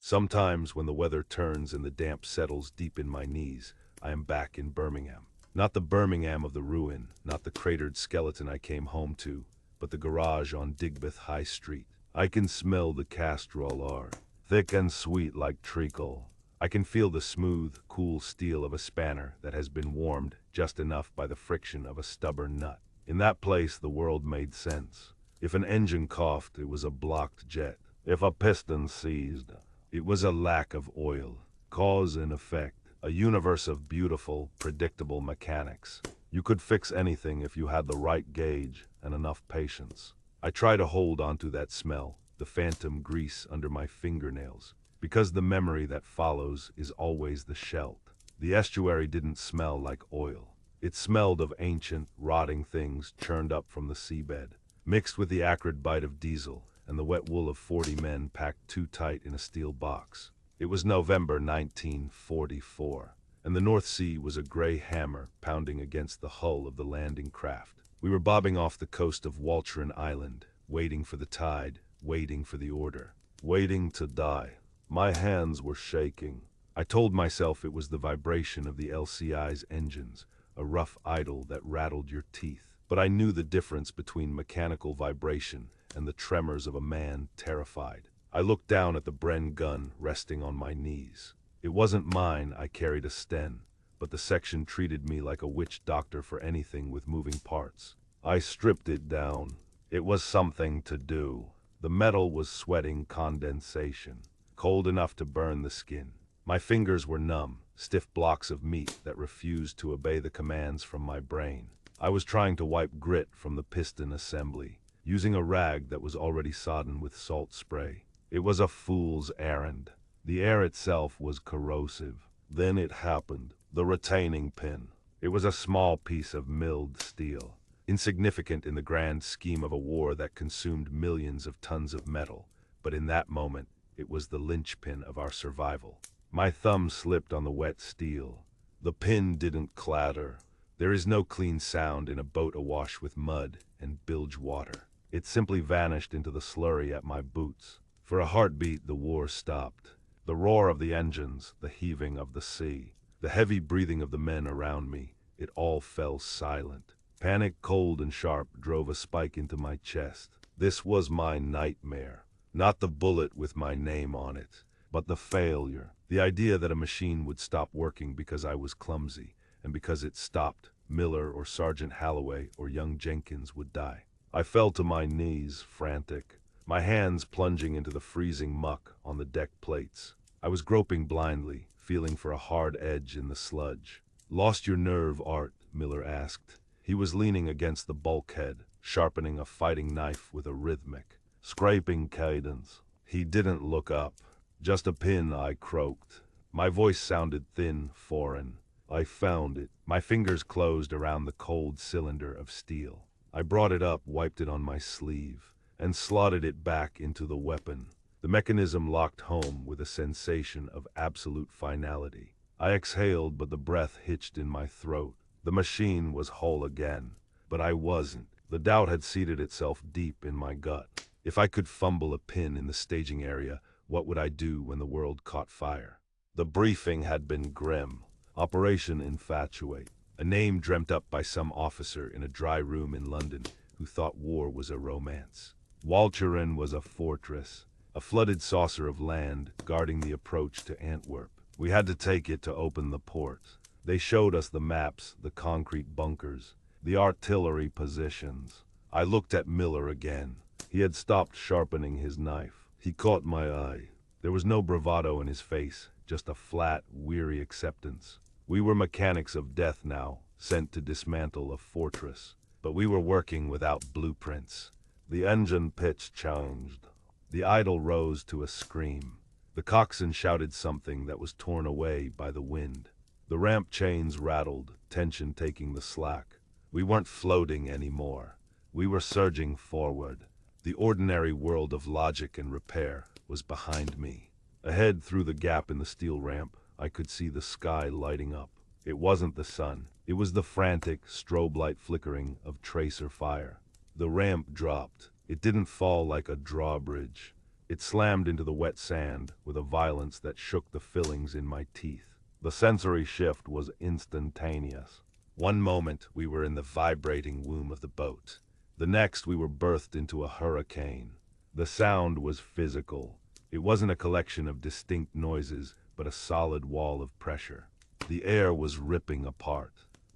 Sometimes, when the weather turns and the damp settles deep in my knees, I am back in Birmingham. Not the Birmingham of the ruin, not the cratered skeleton I came home to, but the garage on Digbeth High Street. I can smell the castrol ore, thick and sweet like treacle. I can feel the smooth, cool steel of a spanner that has been warmed just enough by the friction of a stubborn nut. In that place, the world made sense. If an engine coughed, it was a blocked jet. If a piston seized, it was a lack of oil. Cause and effect, a universe of beautiful, predictable mechanics. You could fix anything if you had the right gauge and enough patience. I try to hold onto that smell, the phantom grease under my fingernails, because the memory that follows is always the shelt. The estuary didn't smell like oil. It smelled of ancient, rotting things churned up from the seabed, mixed with the acrid bite of diesel and the wet wool of 40 men packed too tight in a steel box. It was November 1944, and the North Sea was a gray hammer pounding against the hull of the landing craft. We were bobbing off the coast of Walcheren Island, waiting for the tide, waiting for the order, waiting to die. My hands were shaking. I told myself it was the vibration of the LCI's engines, a rough idle that rattled your teeth. But I knew the difference between mechanical vibration and the tremors of a man terrified. I looked down at the Bren gun resting on my knees. It wasn't mine, I carried a Sten, but the section treated me like a witch doctor for anything with moving parts. I stripped it down. It was something to do. The metal was sweating condensation, cold enough to burn the skin. My fingers were numb, stiff blocks of meat that refused to obey the commands from my brain. I was trying to wipe grit from the piston assembly, using a rag that was already sodden with salt spray. It was a fool's errand. The air itself was corrosive. Then it happened. The retaining pin. It was a small piece of milled steel, insignificant in the grand scheme of a war that consumed millions of tons of metal, but in that moment, it was the linchpin of our survival. My thumb slipped on the wet steel. The pin didn't clatter. There is no clean sound in a boat awash with mud and bilge water. It simply vanished into the slurry at my boots. For a heartbeat, the war stopped. The roar of the engines, the heaving of the sea, the heavy breathing of the men around me, it all fell silent. Panic, cold and sharp, drove a spike into my chest. This was my nightmare. Not the bullet with my name on it, but the failure. The idea that a machine would stop working because I was clumsy, and because it stopped, Miller or Sergeant Halloway or young Jenkins would die. I fell to my knees, frantic, my hands plunging into the freezing muck on the deck plates. I was groping blindly, feeling for a hard edge in the sludge. "Lost your nerve, Art?" Miller asked. He was leaning against the bulkhead, sharpening a fighting knife with a rhythmic, scraping cadence. He didn't look up. "Just a pin," I croaked. My voice sounded thin, foreign. "I found it." My fingers closed around the cold cylinder of steel. I brought it up, wiped it on my sleeve, and slotted it back into the weapon. The mechanism locked home with a sensation of absolute finality. I exhaled, but the breath hitched in my throat. The machine was whole again, but I wasn't. The doubt had seated itself deep in my gut. If I could fumble a pin in the staging area, what would I do when the world caught fire? The briefing had been grim. Operation Infatuate, a name dreamt up by some officer in a dry room in London who thought war was a romance. Walcheren was a fortress, a flooded saucer of land guarding the approach to Antwerp. We had to take it to open the port. They showed us the maps, the concrete bunkers, the artillery positions. I looked at Miller again. He had stopped sharpening his knife. He caught my eye. There was no bravado in his face, just a flat, weary acceptance. We were mechanics of death now, sent to dismantle a fortress. But we were working without blueprints. The engine pitch changed. The idle rose to a scream. The coxswain shouted something that was torn away by the wind. The ramp chains rattled, tension taking the slack. We weren't floating anymore. We were surging forward. The ordinary world of logic and repair was behind me. Ahead, through the gap in the steel ramp, I could see the sky lighting up. It wasn't the sun. It was the frantic, strobe light flickering of tracer fire. The ramp dropped. It didn't fall like a drawbridge. It slammed into the wet sand with a violence that shook the fillings in my teeth. The sensory shift was instantaneous. One moment we were in the vibrating womb of the boat. The next we were birthed into a hurricane. The sound was physical. It wasn't a collection of distinct noises, but a solid wall of pressure. The air was ripping apart.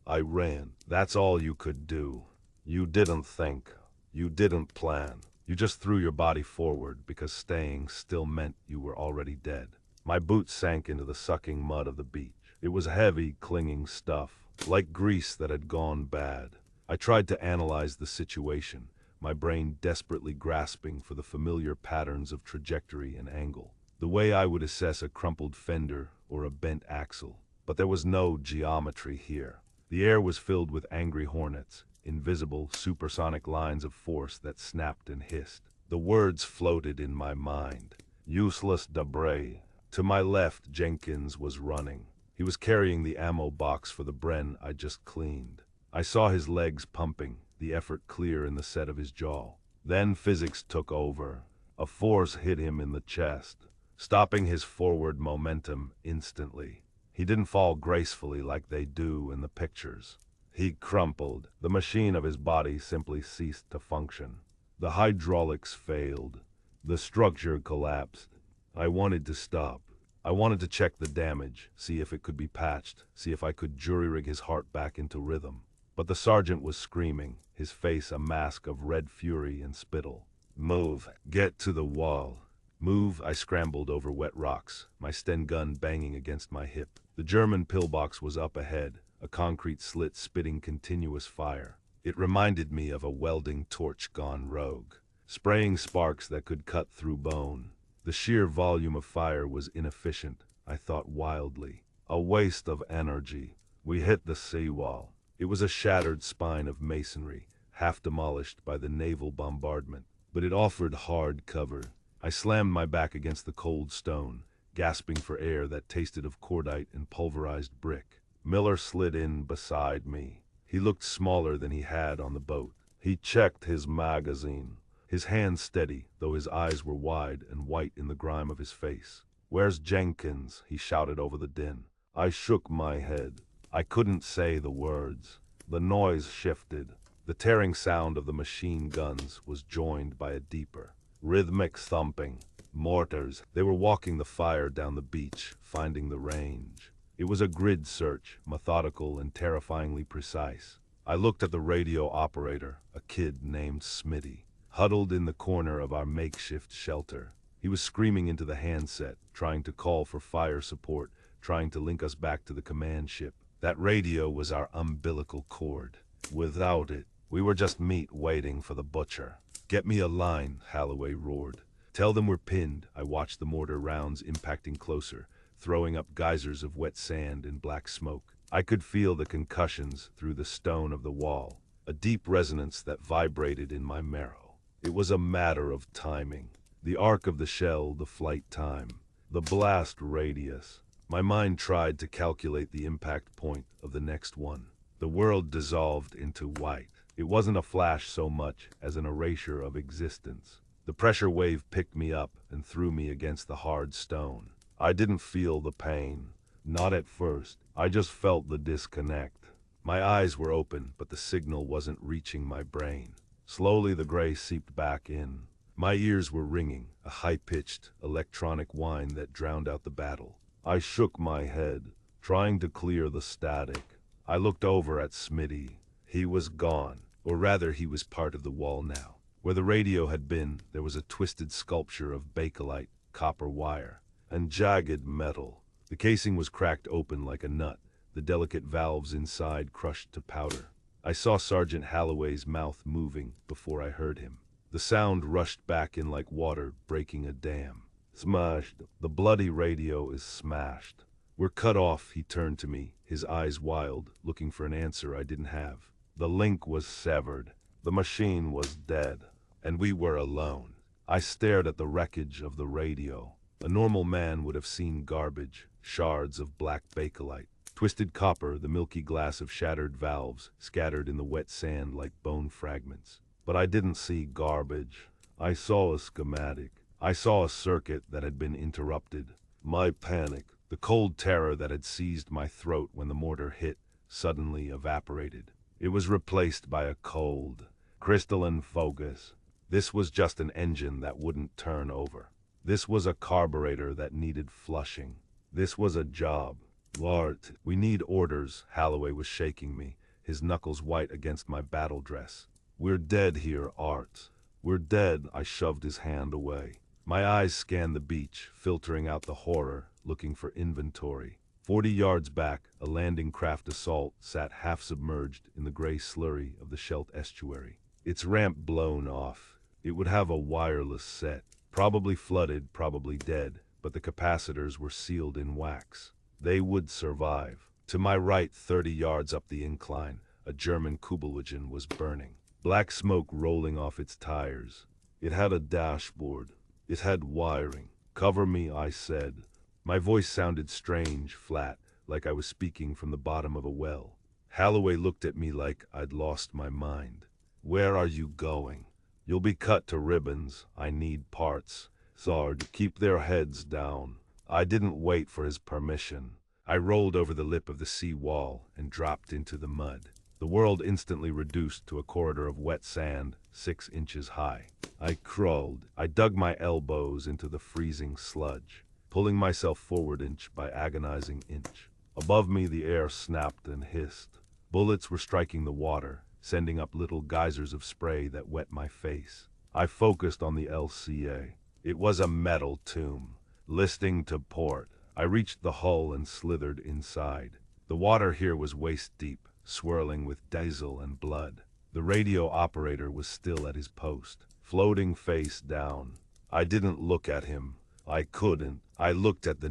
I ran. That's all you could do. You didn't think. You didn't plan. You just threw your body forward because staying still meant you were already dead. My boots sank into the sucking mud of the beach. It was heavy, clinging stuff, like grease that had gone bad. I tried to analyze the situation, my brain desperately grasping for the familiar patterns of trajectory and angle, the way I would assess a crumpled fender or a bent axle. But there was no geometry here. The air was filled with angry hornets, invisible, supersonic lines of force that snapped and hissed. The words floated in my mind. Useless debris. To my left, Jenkins was running. He was carrying the ammo box for the Bren I just cleaned. I saw his legs pumping, the effort clear in the set of his jaw. Then physics took over. A force hit him in the chest, stopping his forward momentum instantly. He didn't fall gracefully like they do in the pictures. He crumpled. The machine of his body simply ceased to function. The hydraulics failed. The structure collapsed. I wanted to stop. I wanted to check the damage, see if it could be patched, see if I could jury-rig his heart back into rhythm. But the sergeant was screaming, his face a mask of red fury and spittle. Move. Get to the wall. Move. I scrambled over wet rocks, my Sten gun banging against my hip. The German pillbox was up ahead, a concrete slit spitting continuous fire. It reminded me of a welding torch gone rogue, spraying sparks that could cut through bone. The sheer volume of fire was inefficient, I thought wildly. A waste of energy. We hit the seawall. It was a shattered spine of masonry, half demolished by the naval bombardment, but it offered hard cover. I slammed my back against the cold stone, gasping for air that tasted of cordite and pulverized brick. Miller slid in beside me. He looked smaller than he had on the boat. He checked his magazine, his hands steady, though his eyes were wide and white in the grime of his face. "Where's Jenkins?" he shouted over the din. I shook my head. I couldn't say the words. The noise shifted. The tearing sound of the machine guns was joined by a deeper, rhythmic thumping. Mortars. They were walking the fire down the beach, finding the range. It was a grid search, methodical and terrifyingly precise. I looked at the radio operator, a kid named Smitty, huddled in the corner of our makeshift shelter. He was screaming into the handset, trying to call for fire support, trying to link us back to the command ship. That radio was our umbilical cord. Without it, we were just meat waiting for the butcher. "Get me a line," Holloway roared. "Tell them we're pinned." I watched the mortar rounds impacting closer, throwing up geysers of wet sand and black smoke. I could feel the concussions through the stone of the wall, a deep resonance that vibrated in my marrow. It was a matter of timing. The arc of the shell, the flight time, the blast radius. My mind tried to calculate the impact point of the next one. The world dissolved into white. It wasn't a flash so much as an erasure of existence. The pressure wave picked me up and threw me against the hard stone. I didn't feel the pain. Not at first. I just felt the disconnect. My eyes were open, but the signal wasn't reaching my brain. Slowly the gray seeped back in. My ears were ringing, a high-pitched, electronic whine that drowned out the battle. I shook my head, trying to clear the static. I looked over at Smitty. He was gone, or rather he was part of the wall now. Where the radio had been, there was a twisted sculpture of bakelite, copper wire, and jagged metal. The casing was cracked open like a nut, the delicate valves inside crushed to powder. I saw Sergeant Holloway's mouth moving before I heard him. The sound rushed back in like water breaking a dam. "Smashed. The bloody radio is smashed. We're cut off." He turned to me, his eyes wild, looking for an answer I didn't have. The link was severed. The machine was dead. And we were alone. I stared at the wreckage of the radio. A normal man would have seen garbage, shards of black bakelite, twisted copper, the milky glass of shattered valves, scattered in the wet sand like bone fragments. But I didn't see garbage. I saw a schematic. I saw a circuit that had been interrupted. My panic, the cold terror that had seized my throat when the mortar hit, suddenly evaporated. It was replaced by a cold, crystalline focus. This was just an engine that wouldn't turn over. This was a carburetor that needed flushing. This was a job. Lord, we need orders. Holloway was shaking me, his knuckles white against my battle dress. We're dead here, Art. We're dead. I shoved his hand away. My eyes scanned the beach, filtering out the horror, looking for inventory. 40 yards back, a landing craft assault sat half-submerged in the gray slurry of the Scheldt estuary. Its ramp blown off. It would have a wireless set. Probably flooded, probably dead, but the capacitors were sealed in wax. They would survive. To my right, 30 yards up the incline, a German Kubelwagen was burning. Black smoke rolling off its tires. It had a dashboard. It had wiring. Cover me, I said. My voice sounded strange, flat, like I was speaking from the bottom of a well. Holloway looked at me like I'd lost my mind. Where are you going? You'll be cut to ribbons. I need parts. Sard, keep their heads down. I didn't wait for his permission. I rolled over the lip of the sea wall and dropped into the mud. The world instantly reduced to a corridor of wet sand, 6 inches high. I crawled. I dug my elbows into the freezing sludge, pulling myself forward inch by agonizing inch. Above me, the air snapped and hissed. Bullets were striking the water, sending up little geysers of spray that wet my face. I focused on the LCA. It was a metal tomb, listing to port. I reached the hull and slithered inside. The water here was waist deep, swirling with diesel and blood. The radio operator was still at his post, floating face down. I didn't look at him. I couldn't. I looked at the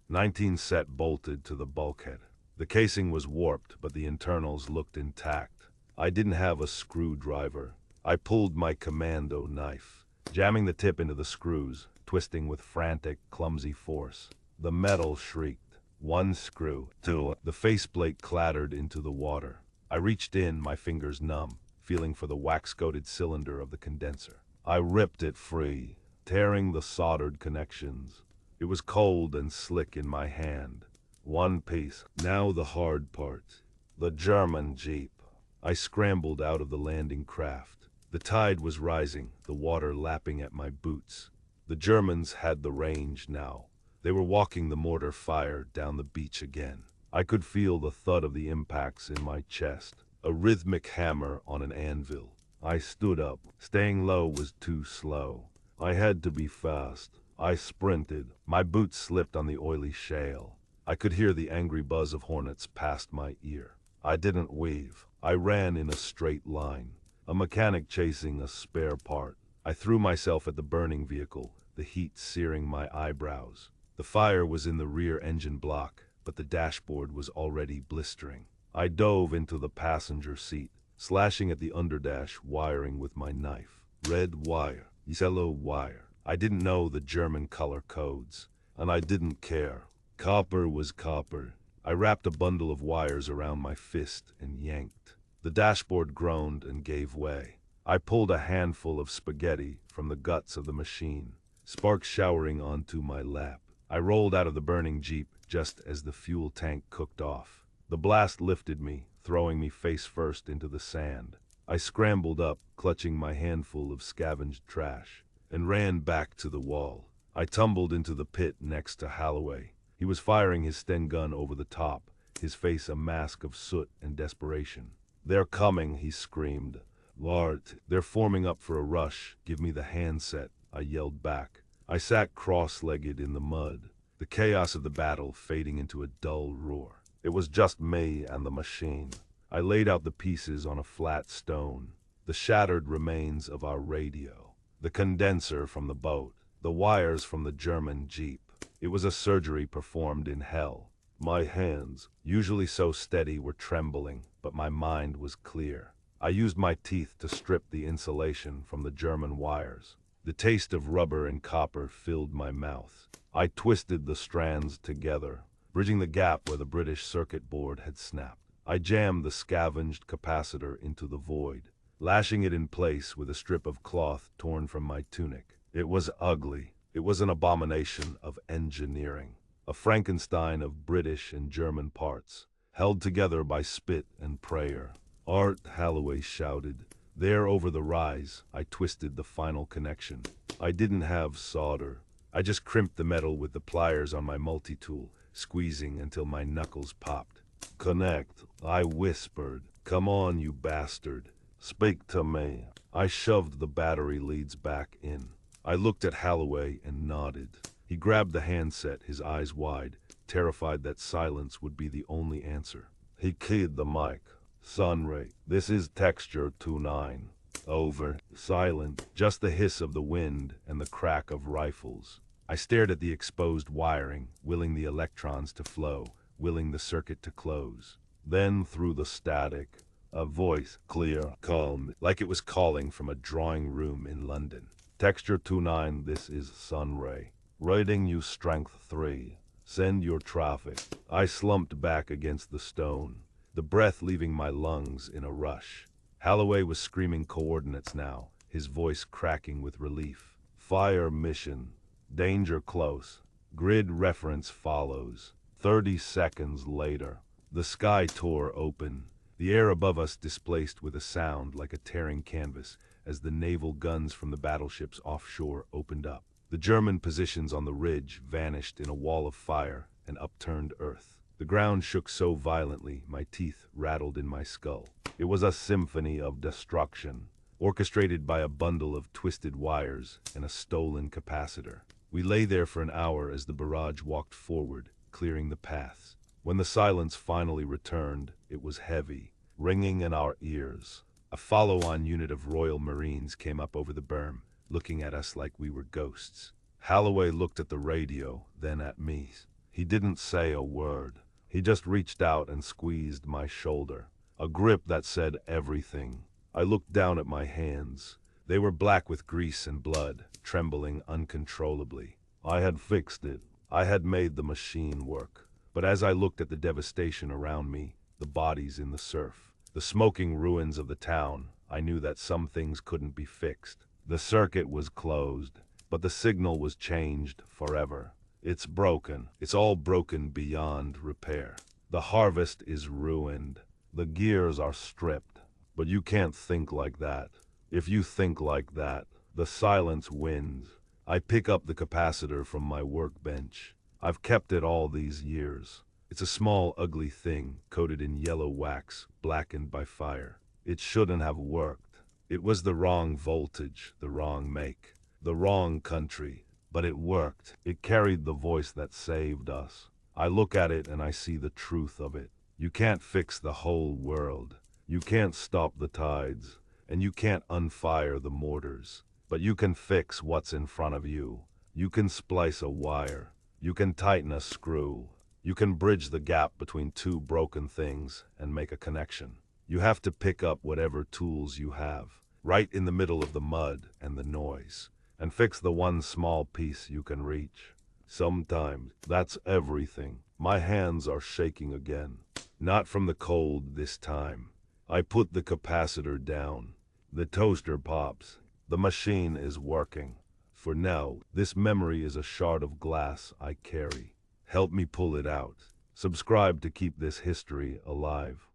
19 set bolted to the bulkhead. The casing was warped, but the internals looked intact. I didn't have a screwdriver. I pulled my commando knife, jamming the tip into the screws, twisting with frantic, clumsy force. The metal shrieked. 1 screw, 2. The faceplate clattered into the water. I reached in, my fingers numb, feeling for the wax-coated cylinder of the condenser. I ripped it free, tearing the soldered connections. It was cold and slick in my hand. 1 piece. Now the hard part. The German Jeep. I scrambled out of the landing craft. The tide was rising, the water lapping at my boots. The Germans had the range now. They were walking the mortar fire down the beach again. I could feel the thud of the impacts in my chest, a rhythmic hammer on an anvil. I stood up. Staying low was too slow. I had to be fast. I sprinted. My boots slipped on the oily shale. I could hear the angry buzz of hornets past my ear. I didn't weave. I ran in a straight line, a mechanic chasing a spare part. I threw myself at the burning vehicle, the heat searing my eyebrows. The fire was in the rear engine block, but the dashboard was already blistering. I dove into the passenger seat, slashing at the underdash wiring with my knife. Red wire, yellow wire. I didn't know the German color codes, and I didn't care. Copper was copper. I wrapped a bundle of wires around my fist and yanked. The dashboard groaned and gave way. I pulled a handful of spaghetti from the guts of the machine, sparks showering onto my lap. I rolled out of the burning Jeep just as the fuel tank cooked off. The blast lifted me, throwing me face first into the sand. I scrambled up, clutching my handful of scavenged trash, and ran back to the wall. I tumbled into the pit next to Holloway. He was firing his Sten gun over the top, his face a mask of soot and desperation. "They're coming," he screamed. "Lord, they're forming up for a rush. Give me the handset," I yelled back. I sat cross-legged in the mud, the chaos of the battle fading into a dull roar. It was just me and the machine. I laid out the pieces on a flat stone, the shattered remains of our radio, the condenser from the boat, the wires from the German Jeep. It was a surgery performed in hell. My hands, usually so steady, were trembling, but my mind was clear. I used my teeth to strip the insulation from the German wires. The taste of rubber and copper filled my mouth. I twisted the strands together, bridging the gap where the British circuit board had snapped. I jammed the scavenged capacitor into the void, lashing it in place with a strip of cloth torn from my tunic. It was ugly. It was an abomination of engineering. A Frankenstein of British and German parts, held together by spit and prayer. Art, Holloway shouted. There over the rise, I twisted the final connection. I didn't have solder. I just crimped the metal with the pliers on my multi-tool, squeezing until my knuckles popped. Connect, I whispered. Come on, you bastard. Speak to me. I shoved the battery leads back in. I looked at Holloway and nodded. He grabbed the handset, his eyes wide, terrified that silence would be the only answer. He keyed the mic. Sunray, this is Texture 29. Over. Silent, just the hiss of the wind and the crack of rifles. I stared at the exposed wiring, willing the electrons to flow, willing the circuit to close. Then through the static, a voice, clear, calm, like it was calling from a drawing room in London. Texture 29, this is Sunray. Rating you strength 3. Send your traffic. I slumped back against the stone, the breath leaving my lungs in a rush. Holloway was screaming coordinates now, his voice cracking with relief. Fire mission. Danger close. Grid reference follows. 30 seconds later. The sky tore open. The air above us displaced with a sound like a tearing canvas as the naval guns from the battleships offshore opened up. The German positions on the ridge vanished in a wall of fire and upturned earth. The ground shook so violently, my teeth rattled in my skull. It was a symphony of destruction, orchestrated by a bundle of twisted wires and a stolen capacitor. We lay there for an hour as the barrage walked forward, clearing the paths. When the silence finally returned, it was heavy, ringing in our ears. A follow-on unit of Royal Marines came up over the berm, looking at us like we were ghosts. Holloway looked at the radio, then at me. He didn't say a word. He just reached out and squeezed my shoulder. A grip that said everything. I looked down at my hands. They were black with grease and blood, trembling uncontrollably. I had fixed it. I had made the machine work. But as I looked at the devastation around me, the bodies in the surf, the smoking ruins of the town, I knew that some things couldn't be fixed. The circuit was closed, but the signal was changed forever. It's broken. It's all broken beyond repair. The harvest is ruined. The gears are stripped. But you can't think like that. If you think like that, the silence wins. I pick up the capacitor from my workbench. I've kept it all these years. It's a small, ugly thing, coated in yellow wax, blackened by fire. It shouldn't have worked. It was the wrong voltage, the wrong make, the wrong country. But it worked. It carried the voice that saved us. I look at it and I see the truth of it. You can't fix the whole world. You can't stop the tides. And you can't unfire the mortars. But you can fix what's in front of you. You can splice a wire. You can tighten a screw. You can bridge the gap between two broken things and make a connection. You have to pick up whatever tools you have, right in the middle of the mud and the noise, and fix the one small piece you can reach. Sometimes that's everything. My hands are shaking again. Not from the cold this time. I put the capacitor down. The toaster pops. The machine is working. For now, this memory is a shard of glass I carry. Help me pull it out. Subscribe to keep this history alive.